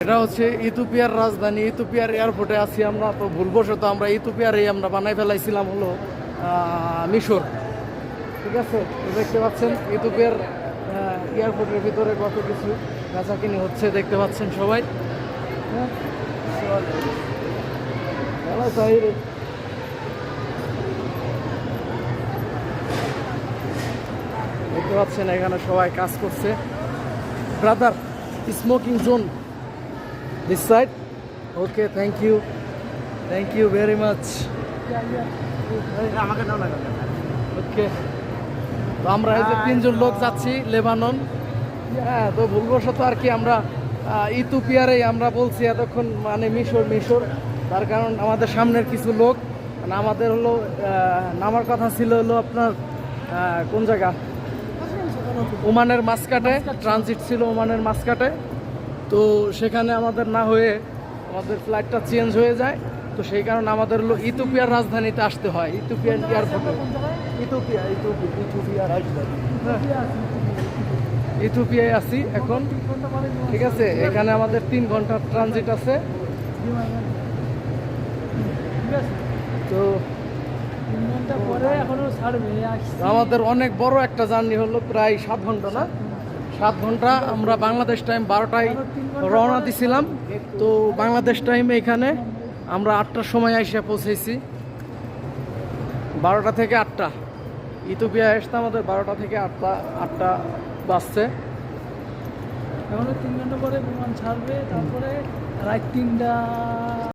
এটা হচ্ছে ইথিওপিয়ার রাজধানী, ইথিওপিয়ার এয়ারপোর্টে আছি আমরা। তো ভুলবশত আমরা ইথিওপিয়ারেই আমরা বানাই ফেলাইছিলাম হলো মিশর। ঠিক আছে, তো দেখতে পাচ্ছেন ইথিওপিয়ার এয়ারপোর্টের ভিতরে কত কিছু বেচাকিনি হচ্ছে দেখতে পাচ্ছেন সবাই। হ্যাঁ, দেখতে পাচ্ছেন এখানে সবাই কাজ করছে। Brother, smoking zone this side. Okay, thank you very much. Okay, তো আমরা এই যে 3জন লোক যাচ্ছি লেবানন। হ্যাঁ, তো ভুলবশত আর কি আমরা ইথিওপিয়ারেই আমরা বলছি এতক্ষণ, মানে মিশর। তার কারণ আমাদের সামনের কিছু লোক, মানে আমাদের হলো নামার কথা ছিল হলো আপনার কোন জায়গা, ওমানের মাসকাটে, ট্রানজিট ছিল ওমানের মাসকাটে। তো সেখানে আমাদের না হয়ে আমাদের ফ্লাইটটা চেঞ্জ হয়ে যায়। তো সেই কারণে আমাদের হলো ইথিওপিয়ার রাজধানীতে আসতে হয়, ইথিওপিয়ান এয়ারপোর্টে। ইথিওপিয়ায় আছি এখন। ঠিক আছে, এখানে আমাদের 3 ঘন্টার ট্রানজিট আছে। তো আমাদের অনেক বড় একটা জার্নি হলো, প্রায় 7 ঘন্টা, না 7 ঘন্টা। আমরা বাংলাদেশ টাইম 12টায় রওনা দিছিলাম। তো বাংলাদেশ টাইম এখানে আমরা 8টার সময় এসে পৌঁছেছি। 12টা থেকে 8টা ইথিওপিয়া আসতে আমাদের 12টা থেকে 8টা বাজছে। এখনো 3 ঘন্টা পরে বিমান ছাড়বে, তারপরে রাত 3টা।